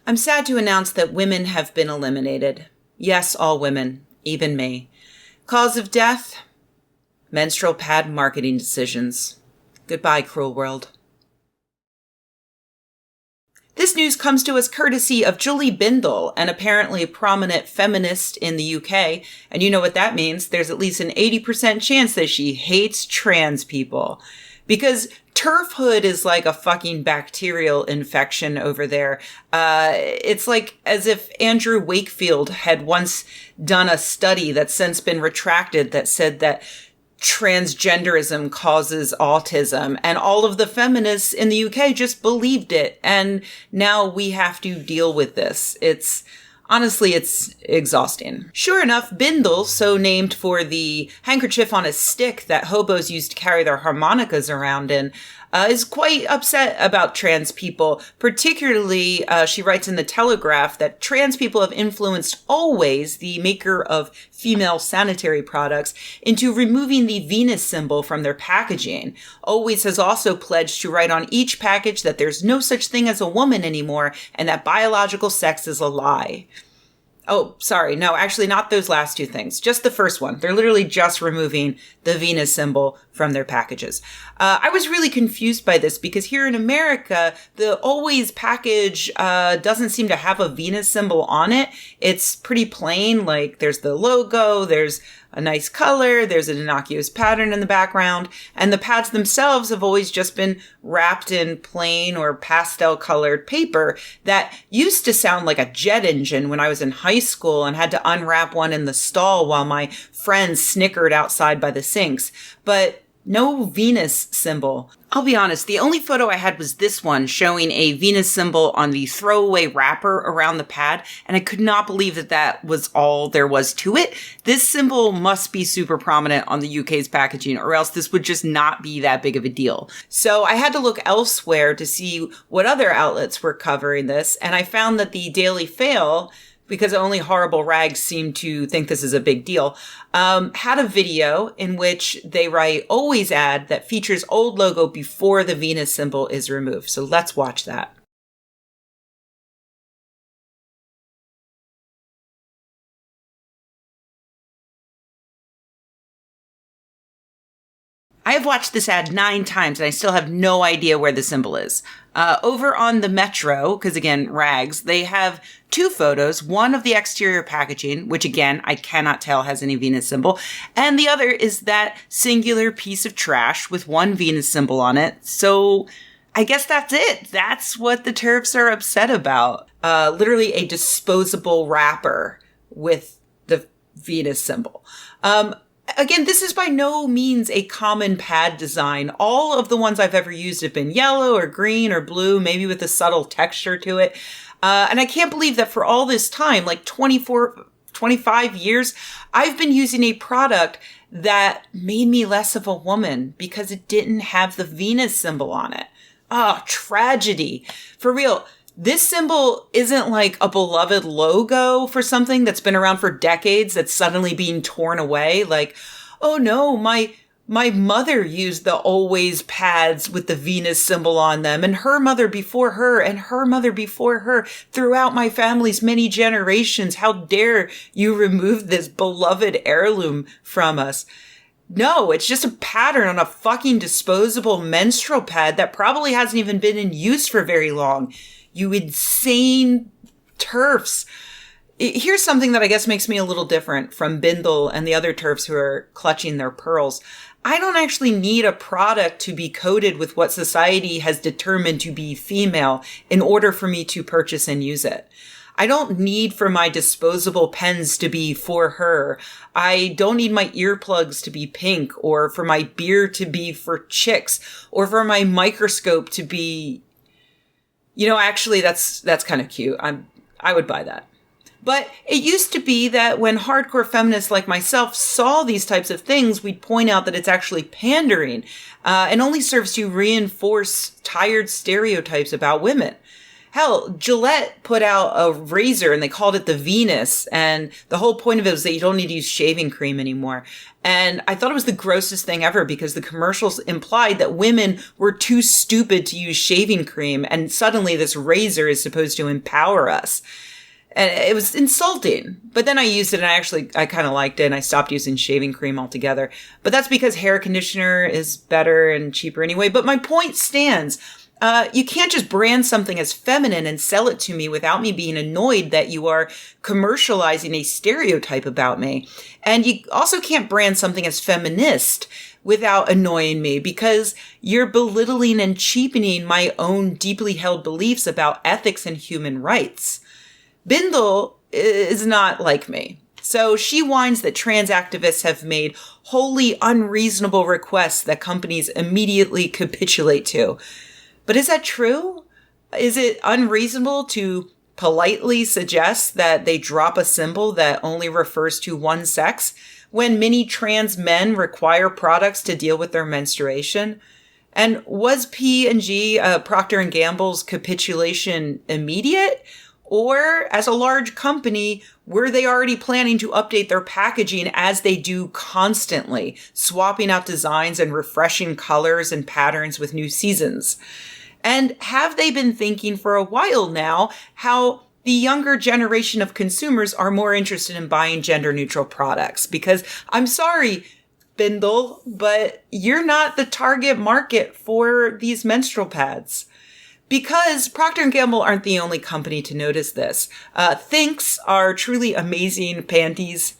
I'm sad to announce that women have been eliminated. Yes, all women, even me. Cause of death? Menstrual pad marketing decisions. Goodbye, cruel world. This news comes to us courtesy of Julie Bindel, an apparently prominent feminist in the UK. And you know what that means. There's at least an 80% chance that she hates trans people. Because TERFhood is like a fucking bacterial infection over there. It's like as if Andrew Wakefield had once done a study that's since been retracted that said that transgenderism causes autism, and all of the feminists in the UK just believed it. And now we have to deal with this. Honestly, it's exhausting. Sure enough, Bindel, so named for the handkerchief on a stick that hobos used to carry their harmonicas around in, is quite upset about trans people. Particularly, she writes in The Telegraph that trans people have influenced Always, the maker of female sanitary products, into removing the Venus symbol from their packaging. Always has also pledged to write on each package that there's no such thing as a woman anymore and that biological sex is a lie. Oh, sorry. No, actually not those last two things. Just the first one. They're literally just removing the Venus symbol from their packages. I was really confused by this because here in America, the Always package doesn't seem to have a Venus symbol on it. It's pretty plain. Like there's the logo, there's a nice color, there's an innocuous pattern in the background, and the pads themselves have always just been wrapped in plain or pastel colored paper that used to sound like a jet engine when I was in high school and had to unwrap one in the stall while my friends snickered outside by the sinks. But no Venus symbol. I'll be honest, the only photo I had was this one showing a Venus symbol on the throwaway wrapper around the pad, and I could not believe that that was all there was to it. This symbol must be super prominent on the UK's packaging, or else this would just not be that big of a deal. So I had to look elsewhere to see what other outlets were covering this, and I found that the Daily Fail, because only horrible rags seem to think this is a big deal, had a video in which they write Always ad that features old logo before the Venus symbol is removed. So let's watch that. I have watched this ad 9 times and I still have no idea where the symbol is. Over on the Metro, because again, rags, they have 2 photos. One of the exterior packaging, which again, I cannot tell has any Venus symbol. And the other is that singular piece of trash with one Venus symbol on it. So I guess that's it. That's what the TERFs are upset about. Literally a disposable wrapper with the Venus symbol. Again, this is by no means a common pad design. All of the ones I've ever used have been yellow or green or blue, maybe with a subtle texture to it. And I can't believe that for all this time, like 25 years, I've been using a product that made me less of a woman because it didn't have the Venus symbol on it. Oh, tragedy. For real. This symbol isn't like a beloved logo for something that's been around for decades that's suddenly being torn away. Like, oh no, my mother used the Always pads with the Venus symbol on them, and her mother before her, and her mother before her, throughout my family's many generations. How dare you remove this beloved heirloom from us? No, it's just a pattern on a fucking disposable menstrual pad that probably hasn't even been in use for very long. You insane TERFs. Here's something that I guess makes me a little different from Bindel and the other TERFs who are clutching their pearls. I don't actually need a product to be coded with what society has determined to be female in order for me to purchase and use it. I don't need for my disposable pens to be for her. I don't need my earplugs to be pink, or for my beer to be for chicks, or for my microscope to be... You know, actually, that's kind of cute. I would buy that. But it used to be that when hardcore feminists like myself saw these types of things, we'd point out that it's actually pandering, and only serves to reinforce tired stereotypes about women. Hell, Gillette put out a razor and they called it the Venus. And the whole point of it was that you don't need to use shaving cream anymore. And I thought it was the grossest thing ever because the commercials implied that women were too stupid to use shaving cream. And suddenly this razor is supposed to empower us. And it was insulting. But then I used it and I kind of liked it and I stopped using shaving cream altogether. But that's because hair conditioner is better and cheaper anyway. But my point stands. You can't just brand something as feminine and sell it to me without me being annoyed that you are commercializing a stereotype about me. And you also can't brand something as feminist without annoying me because you're belittling and cheapening my own deeply held beliefs about ethics and human rights. Bindle is not like me. So she whines that trans activists have made wholly unreasonable requests that companies immediately capitulate to. But is that true? Is it unreasonable to politely suggest that they drop a symbol that only refers to one sex when many trans men require products to deal with their menstruation? And was P&G, Procter and Gamble's capitulation immediate? Or as a large company, were they already planning to update their packaging as they do constantly, swapping out designs and refreshing colors and patterns with new seasons? And have they been thinking for a while now how the younger generation of consumers are more interested in buying gender-neutral products? Because I'm sorry, Bindle, but you're not the target market for these menstrual pads. Because Procter & Gamble aren't the only company to notice this. Thinks are truly amazing panties,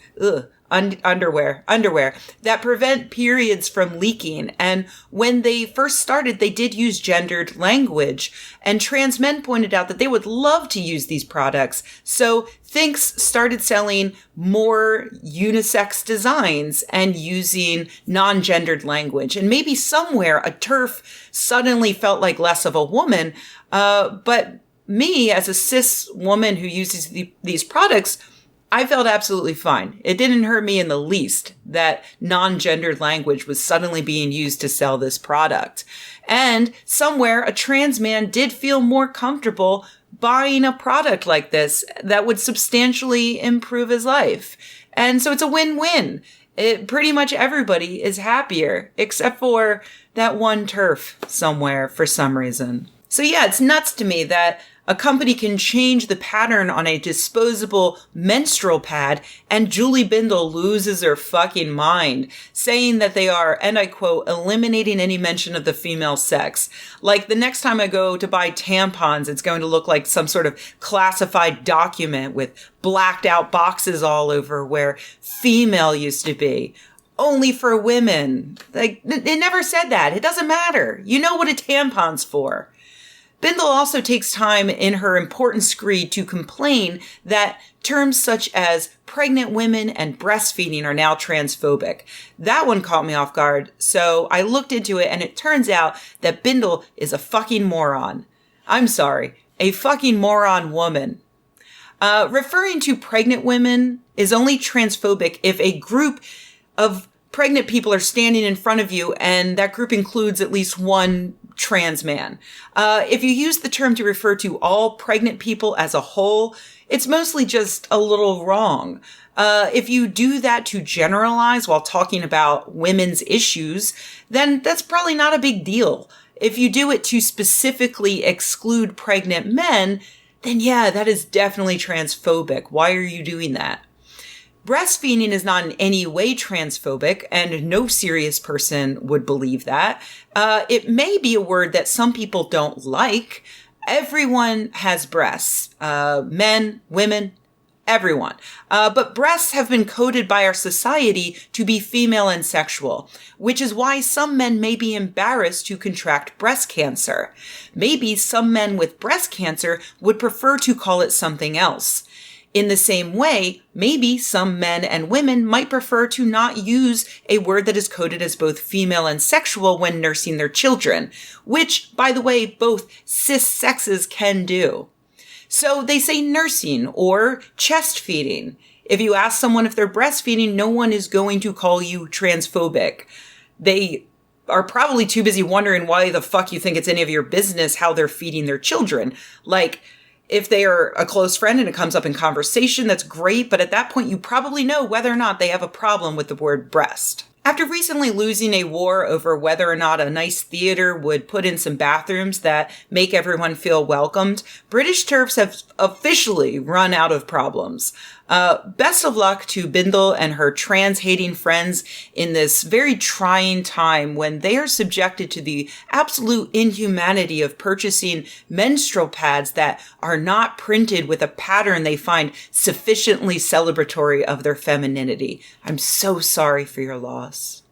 underwear that prevent periods from leaking. And when they first started, they did use gendered language. And trans men pointed out that they would love to use these products. So Thinks started selling more unisex designs and using non-gendered language. And maybe somewhere a TERF suddenly felt like less of a woman. But me, as a cis woman who uses these products, I felt absolutely fine. It didn't hurt me in the least that non-gendered language was suddenly being used to sell this product. And somewhere a trans man did feel more comfortable buying a product like this that would substantially improve his life. And so it's a win-win. Pretty much everybody is happier, except for that one TERF somewhere for some reason. So yeah, it's nuts to me that a company can change the pattern on a disposable menstrual pad and Julie Bindle loses her fucking mind, saying that they are, and I quote, eliminating any mention of the female sex. Like the next time I go to buy tampons, it's going to look like some sort of classified document with blacked out boxes all over where female used to be. Only for women. Like, it never said that. It doesn't matter. You know what a tampon's for. Bindle also takes time in her important screed to complain that terms such as pregnant women and breastfeeding are now transphobic. That one caught me off guard, so I looked into it and it turns out that Bindle is a fucking moron. I'm sorry, a fucking moron woman. Referring to pregnant women is only transphobic if a group of pregnant people are standing in front of you and that group includes at least one trans man. If you use the term to refer to all pregnant people as a whole, it's mostly just a little wrong. If you do that to generalize while talking about women's issues, then that's probably not a big deal. If you do it to specifically exclude pregnant men, then yeah, that is definitely transphobic. Why are you doing that? Breastfeeding is not in any way transphobic, and no serious person would believe that. It may be a word that some people don't like. Everyone has breasts. Men, women, everyone. But breasts have been coded by our society to be female and sexual, which is why some men may be embarrassed to contract breast cancer. Maybe some men with breast cancer would prefer to call it something else. In the same way, maybe some men and women might prefer to not use a word that is coded as both female and sexual when nursing their children, which, by the way, both cis sexes can do. So they say nursing or chest feeding. If you ask someone if they're breastfeeding, no one is going to call you transphobic. They are probably too busy wondering why the fuck you think it's any of your business how they're feeding their children. Like, if they are a close friend and it comes up in conversation, that's great. But at that point, you probably know whether or not they have a problem with the word breast. After recently losing a war over whether or not a nice theater would put in some bathrooms that make everyone feel welcomed, British TERFs have officially run out of problems. Best of luck to Bindle and her trans-hating friends in this very trying time when they are subjected to the absolute inhumanity of purchasing menstrual pads that are not printed with a pattern they find sufficiently celebratory of their femininity. I'm so sorry for your loss.